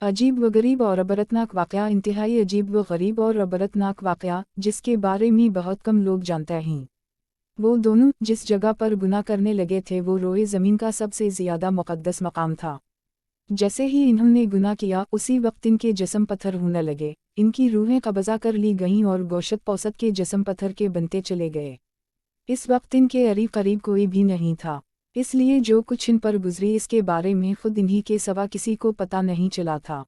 अजीब व गरीब और अबरतनाक वाक़या। इंतहाई अजीब व गरीब और अबरतनाक वाक़या जिसके बारे में बहुत कम लोग जानते हैं। वो दोनों जिस जगह पर गुनाह करने लगे थे वो रोए ज़मीन का सबसे ज़्यादा मुक़द्दस मकाम था। जैसे ही इन्होंने गुनाह किया उसी वक्त इनके जिस्म पत्थर होने लगे, इनकी रूहें कब्ज़ा कर ली गईं और गोशत पौसत के जिस्म पत्थर के बनते चले गए। इस वक्त इनके करीब कोई भी नहीं था, इसलिए जो कुछ इन पर गुजरी इसके बारे में खुद इन्हीं के सिवा किसी को पता नहीं चला था।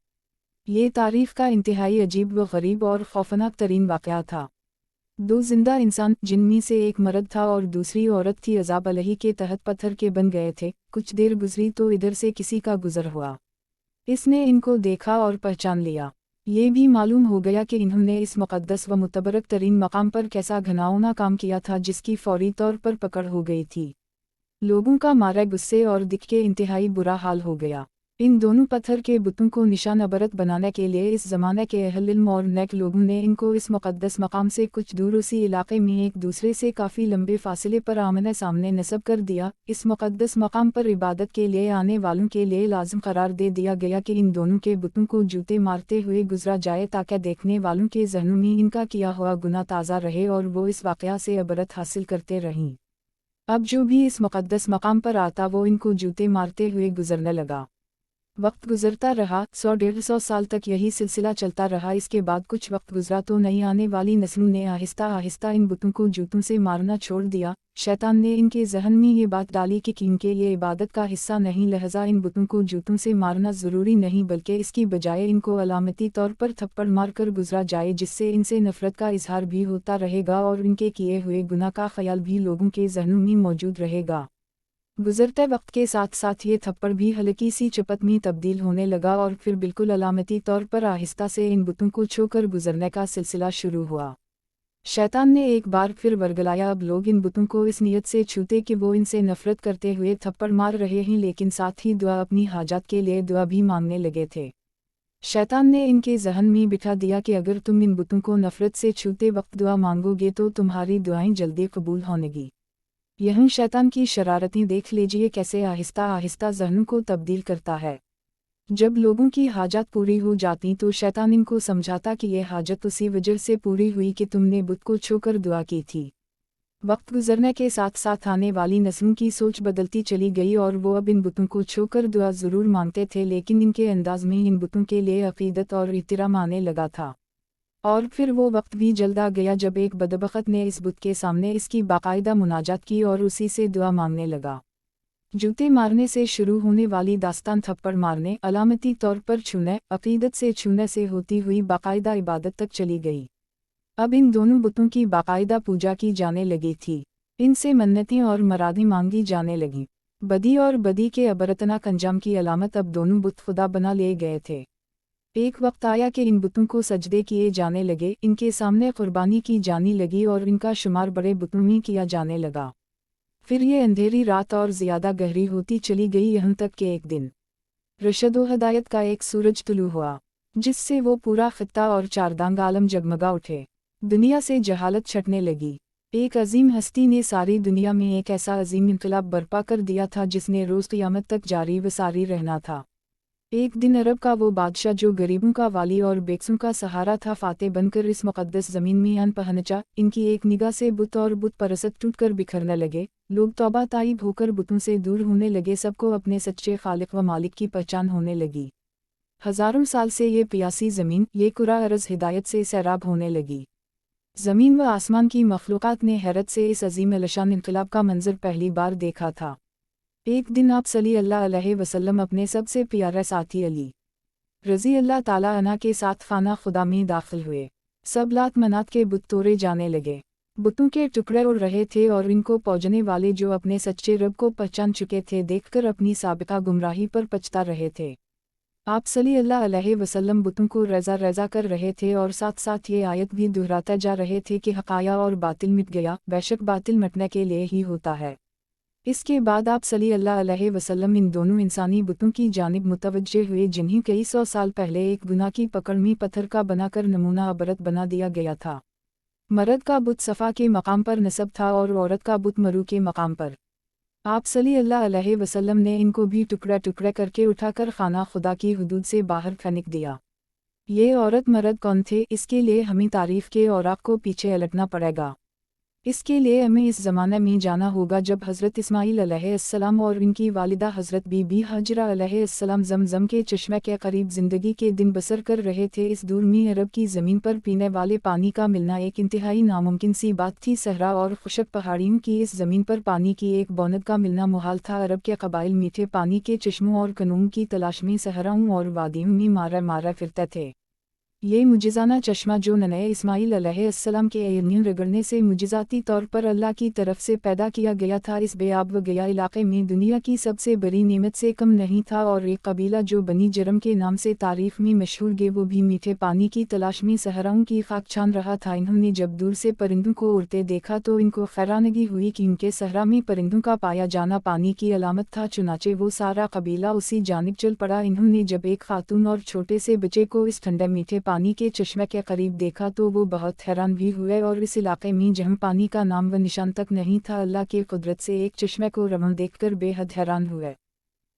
ये तारीफ़ का इंतहाई अजीब व गरीब और खौफनाक तरीन वाक़या था। दो जिंदा इंसान जिनमें से एक मर्द था और दूसरी औरत थी, अज़ाब अलही के तहत पत्थर के बन गए थे। कुछ देर गुजरी तो इधर से किसी का गुजर हुआ, इसने इनको देखा और पहचान लिया। ये भी मालूम हो गया कि इन्होंने इस मुक़द्दस व मुतबरक तरीन मकाम पर कैसा घिनौना काम किया था जिसकी फौरी तौर पर पकड़ हो गई थी। लोगों का मारे गुस्से और दिख के इंतहाई बुरा हाल हो गया। इन दोनों पत्थर के बुतों को निशान अबरत बनाने के लिए इस ज़माने के अहल इल्म और नेक लोगों ने इनको इस मुक़द्दस मकाम से कुछ दूर उसी इलाके में एक दूसरे से काफ़ी लंबे फासले पर आमने सामने नस्ब कर दिया। इस मुक़द्दस मकाम पर इबादत के लिए आने वालों के लिए लाज़िम करार दे दिया गया कि इन दोनों के बुतों को जूते मारते हुए गुजरा जाए ताकि देखने वालों के ज़हनों में इनका किया हुआ गुनाह ताज़ा रहे और वो इस वाक़या से अबरत हासिल करते रहें। अब जो भी इस मुक़द्दस मकाम पर आता वो इनको जूते मारते हुए गुजरने लगा। वक्त गुजरता रहा, 100-150 साल तक यही सिलसिला चलता रहा। इसके बाद कुछ वक्त गुजरा तो नई आने वाली नस्लों ने आहिस्ता आहिस्ता इन बुतों को जूतों से मारना छोड़ दिया। शैतान ने इनके जहन में ये बात डाली कि इनके ये इबादत का हिस्सा नहीं, लिहाजा इन बुतों को जूतों से मारना ज़रूरी नहीं बल्कि इसकी बजाय इनको अलामती तौर पर थप्पड़ मार कर गुजरा जाए, जिससे इनसे नफ़रत का इजहार भी होता रहेगा और इनके किए हुए गुनाह का ख्याल भी लोगों के जहनों में मौजूद रहेगा। गुजरते वक्त के साथ साथ ये थप्पड़ भी हल्की सी चपत में तब्दील होने लगा और फिर बिल्कुल अलामती तौर पर आहिस्ता से इन बुतों को छूकर गुजरने का सिलसिला शुरू हुआ। शैतान ने एक बार फिर वर्गलाया। अब लोग इन बुतों को इस नीयत से छूते कि वो इनसे नफरत करते हुए थप्पड़ मार रहे हैं, लेकिन साथ ही दुआ अपनी हाजात के लिए दुआ भी मांगने लगे थे। शैतान ने इनके जहन में बिठा दिया कि अगर तुम इन बुतों को नफरत से छूते वक्त दुआ मांगोगे तो तुम्हारी दुआएं जल्दी कबूल होंगी। यह शैतान की शरारतें देख लीजिए कैसे आहिस्ता आहिस्ता जहनों को तब्दील करता है। जब लोगों की हाजत पूरी हो जाती तो शैतान इनको समझाता कि यह हाजत उसी वजह से पूरी हुई कि तुमने बुत को छूकर दुआ की थी। वक्त गुजरने के साथ साथ आने वाली नस्लों की सोच बदलती चली गई और वो अब इन बुतों को छूकर दुआ ज़रूर मांगते थे, लेकिन इनके अंदाज में इन बुतों के लिए अक़ीदत और एहतराम आने लगा था। और फिर वो वक्त भी जल्द आ गया जब एक बदबख्त ने इस बुत के सामने इसकी बाकायदा मुनाजात की और उसी से दुआ मांगने लगा। जूते मारने से शुरू होने वाली दास्तान थप्पड़ मारने, अलामती तौर पर छूने, अक़ीदत से छूने से होती हुई बाकायदा इबादत तक चली गई। अब इन दोनों बुतों की बाकायदा पूजा की जाने लगी थी, इनसे मन्नतें और मरादें मांगी जाने लगीं। बदी और बदी के अबरतनाक अंजाम की अलामत अब दोनों बुत खुदा बना ले गए थे। एक वक्त आया कि इन बुतों को सजदे किए जाने लगे, इनके सामने कुर्बानी की जाने लगी और इनका शुमार बड़े बुतों में किया जाने लगा। फिर ये अंधेरी रात और ज़्यादा गहरी होती चली गई, यहाँ तक कि एक दिन रशद व हदायत का एक सूरज तुलू हुआ, जिससे वो पूरा खित्ता और चारदांग आलम जगमगा उठे। दुनिया से जहालत छटने लगी। एक अजीम हस्ती ने सारी दुनिया में एक ऐसा अजीम इनकलाब बर्पा कर दिया था जिसने रोज़ क़यामत तक जारी व सारी रहना था। एक दिन अरब का वो बादशाह जो गरीबों का वाली और बेकसों का सहारा था, फातेह बनकर इस मुक़द्दस ज़मीन में अन पहनचा। इनकी एक निगाह से बुत और बुत परस्त टूट कर बिखरने लगे। लोग तौबा ताइब होकर बुतों से दूर होने लगे। सबको अपने सच्चे खालिक व मालिक की पहचान होने लगी। हज़ारों साल से ये प्यासी ज़मीन, ये कुरा अर्ज़ हिदायत से सैराब होने लगी। ज़मीन व आसमान की मखलूक़ात ने हैरत से इस अजीम अलशान इनकलाब का मंजर पहली बार देखा था। एक दिन आप सल्लल्लाहु अलैहि वसल्लम अपने सबसे प्यारे साथी अली रज़ी अल्लाह ताला अन्हा के साथ खाना खुदा में दाखिल हुए। सब लात मनात के बुत तोड़े जाने लगे। बुतों के टुकड़े उड़ रहे थे और इनको पौजने वाले जो अपने सच्चे रब को पहचान चुके थे देखकर अपनी साबिका गुमराही पर पछता रहे थे। आप सल्लल्लाहु अलैहि वसल्लम बुतों को रज़ा रज़ा कर रहे थे और साथ साथ ये आयत भी दोहराते जा रहे थे कि हक़ाया और बातिल मिट गया, बेशक बातिल मिटने के लिए ही होता है। इसके बाद आप सल्लल्लाहु अलैहि वसल्लम इन दोनों इंसानी बुतों की जानिब मुतवज्जे हुए जिन्हें कई सौ साल पहले एक गुनाह की पकड़ में पत्थर का बनाकर नमूना अबरत बना दिया गया था। मर्द का बुत सफ़ा के मकाम पर नसब था और औरत का बुत मरू के मकाम पर। आप सल्लल्लाहु अलैहि वसल्लम ने इनको भी टुकड़ा टुकड़ा करके उठाकर खाना खुदा की हुदूद से बाहर फेंक दिया। ये औरत मर्द कौन थे, इसके लिए हमें तारीफ के औराक को पीछे अलटना पड़ेगा। इसके लिए हमें इस ज़माने में जाना होगा जब हज़रत इस्माईल अलैहिस्सलाम और इनकी वालिदा हज़रत बीबी हाजरा अलैहिस्सलाम ज़मज़म के चश्मे के करीब ज़िंदगी के दिन बसर कर रहे थे। इस दूर में अरब की ज़मीन पर पीने वाले पानी का मिलना एक इंतहाई नामुमकिन सी बात थी। सहरा और खुशक पहाड़ियों की इस ज़मीन पर पानी की एक बौनद का मिलना मुहाल था। अरब के कबाइल मीठे पानी के चश्मों और कनून की तलाश में सहराओं और वादियों में मारा फिरते थे। ये मुजिज़ाना चश्मा जो नन्हे इस्माईल अलैहिस्सलाम के यकीन रगड़ने से मुजिज़ाती तौर पर अल्लाह की तरफ से पैदा किया गया था, इस बेआब व गया इलाके में दुनिया की सबसे बड़ी नेमत से कम नहीं था। और एक कबीला जो बनी जरम के नाम से तारीफ में मशहूर गे, वो भी मीठे पानी की तलाश में सहराओं की खाक छान रहा था। इन्होंने जब दूर से परिंदों को उड़ते देखा तो इनको हैरानगी हुई कि उनके सहरा में परिंदों का पाया जाना पानी की अलामत था। चुनाचे वो सारा कबीला उसी जानिब चल पड़ा। इन्होंने जब एक खातून और छोटे से बच्चे को इस ठंडे मीठे पानी के चश्मे के करीब देखा तो वो बहुत हैरान भी हुए, और इस इलाके में जहाँ पानी का नाम व निशान तक नहीं था, अल्लाह की कुदरत से एक चश्मे को रवां देखकर बेहद हैरान हुए।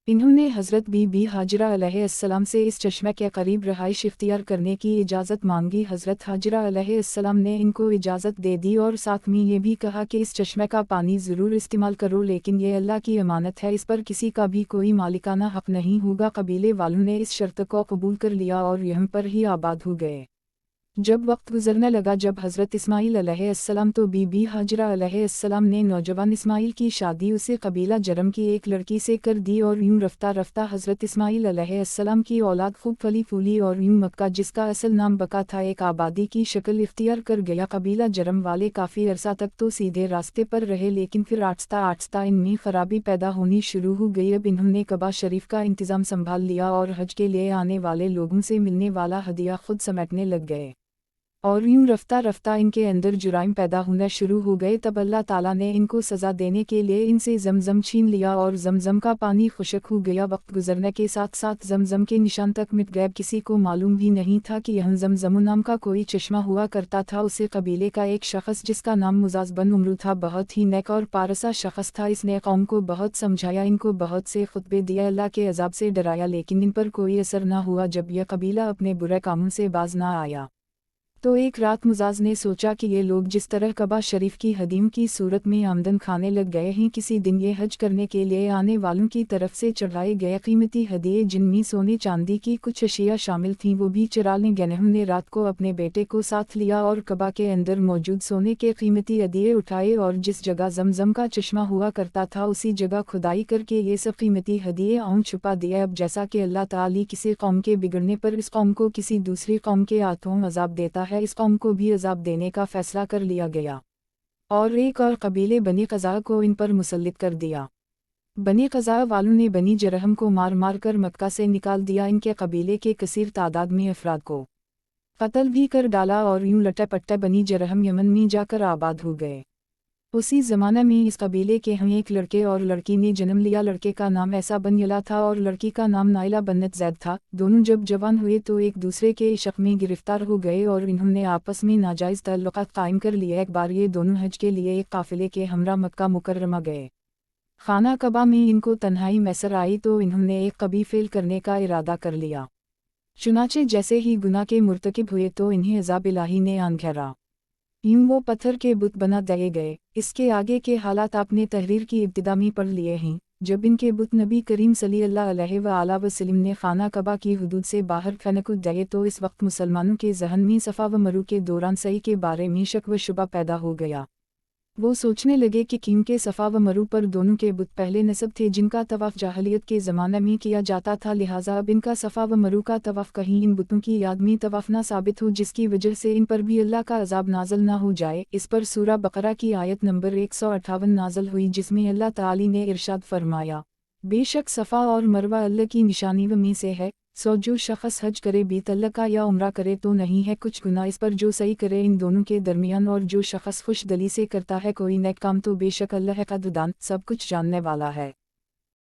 इन्होंने हज़रत बीबी हाजरा अलैहिस्सलाम से इस चश्मे के करीब रहाइश इख्तियार करने की इजाज़त मांगी। हज़रत हाजरा अलैहिस्सलाम ने इनको इजाज़त दे दी और साथ में ये भी कहा कि इस चश्मे का पानी ज़रूर इस्तेमाल करो, लेकिन ये अल्लाह की अमानत है, इस पर किसी का भी कोई मालिकाना हक़ नहीं होगा। कबीले वालों ने इस शर्त को कबूल कर लिया और यहाँ पर ही आबाद हो गए। जब वक्त गुजरने लगा, जब हज़रत इस्माईल अलैहिस्सलाम तो बीबी हाजरा अलैहिस्सलाम ने नौजवान इस्माईल की शादी उसे कबीला जरम की एक लड़की से कर दी, और यूं रफ्ता रफ्ता हज़रत इस्माईल अलैहिस्सलाम की औलाद खूब फली फूली और यूं मक्का, जिसका असल नाम बका था, एक आबादी की शक्ल इख्तियार कर गया। कबीला जरम वाले काफ़ी अरसा तक तो सीधे रास्ते पर रहे, लेकिन फिर आहिस्ता आहिस्ता इनमें खराबी पैदा होनी शुरू हो गई। अब इन्होंने कबा शरीफ का इंतज़ाम संभाल लिया और हज के लिए आने वाले लोगों से मिलने वाला हदिया खुद समेटने लग गए, और यूं रफ्ता रफ्ता इनके अंदर जुराइम पैदा होना शुरू हो गए। तब अल्लाह ताला ने इनको सज़ा देने के लिए इनसे ज़मज़म छीन लिया और ज़मज़म का पानी खुशक हो गया। वक्त गुजरने के साथ साथ ज़मज़म के निशान तक मिट गए। किसी को मालूम भी नहीं था कि यहाँ ज़मज़म नाम का कोई चश्मा हुआ करता था। उसे कबीले का एक शख्स जिसका नाम मुजाज बन उम्र था, बहुत ही नेक और पारसा शख्स था। इसने कौम को बहुत समझाया, इनको बहुत से खुतबे दिए, अल्लाह के अज़ाब से डराया, लेकिन इन पर कोई असर न हुआ। जब यह कबीला अपने बुरे कामों से बाज ना आया तो एक रात मुजाज ने सोचा कि ये लोग जिस तरह कबा शरीफ की हदीम की सूरत में आमदन खाने लग गए हैं, किसी दिन ये हज करने के लिए आने वालों की तरफ से चढ़ाए गए कीमती हदिये, जिनमें सोने चांदी की कुछ अशिया शामिल थीं, वो भी चुराने गए। उन्होंने रात को अपने बेटे को साथ लिया और कबा के अंदर मौजूद सोने के कीमती हदिये उठाए और जिस जगह ज़मज़म का चश्मा हुआ करता था उसी जगह खुदाई करके ये सब कीमती हदिये आऊं छुपा दिए। अब जैसा कि अल्लाह ताला किसी कौम के बिगड़ने पर इस कौम को किसी दूसरी कौम के हाथों अज़ाब देता है, इस कौम को भी अज़ाब देने का फैसला कर लिया गया और एक और कबीले बनी क़ज़ा को इन पर मुसल्लित कर दिया। बनी क़ज़ा वालों ने बनी जरहम को मार मार कर मक्का से निकाल दिया। इनके कबीले के कसीर तादाद में अफराद को कत्ल भी कर डाला और यूं लटे पट्टे बनी जरहम यमन में जाकर आबाद हो गए। उसी ज़माने में इस कबीले के हम एक लड़के और लड़की ने जन्म लिया। लड़के का नाम ऐसा बन यला था और लड़की का नाम नाइला बन्नत जैद था। दोनों जब जवान हुए तो एक दूसरे के इश्क में गिरफ्तार हो गए और इन्होंने आपस में नाजायज़ ताल्लुकात कायम कर लिए। एक बार ये दोनों हज के लिए एक काफ़िले के हमरा मक्का मुकर्रमा गए। खाना कबा में इनको तन्हाई मैसर आई तो इन्होंने एक कभी फेल करने का इरादा कर लिया। चुनाचे जैसे ही गुनाह के मुर्तकिब हुए तो इन्हें अज़ाब इलाही ने आन घेरा। यूं वो पत्थर के बुत बना दिए गए। इसके आगे के हालात आपने तहरीर की इब्तिदा में पढ़ लिए हैं। जब इनके बुत नबी करीम सल्लल्लाहु अलैहि वसल्लम ने खाना कबा की हुदूद से बाहर फेंक दिए तो इस वक्त मुसलमानों के जहन में सफ़ा व मरू के दौरान सही के बारे में शक व शुबा पैदा हो गया। वो सोचने लगे कि कीम के सफ़ा व मरू पर दोनों के बुत पहले नस्ब थे जिनका तवाफ़ जाहलियत के ज़माने में किया जाता था, लिहाजा अब इनका सफ़ा व मरू का तवाफ़ कहीं इन बुतों की याद में तवाफ़ ना साबित हो, जिसकी वजह से इन पर भी अल्लाह का अज़ाब नाज़िल ना हो जाए। इस पर सूरा बकरा की आयत नंबर 158 नाज़िल हुई, जिसमें अल्लाह ताला ने इरशाद फरमाया, बेशक सफ़ा और मरवा अल्लाह की निशानी में से है, सो जो शख्स हज करे बेतल्लका या उम्रा करे तो नहीं है कुछ गुनाह इस पर जो सही करे इन दोनों के दरमियान, और जो शख्स खुश दली से करता है कोई नेक काम तो बेशक अल्लाह का दान सब कुछ जानने वाला है।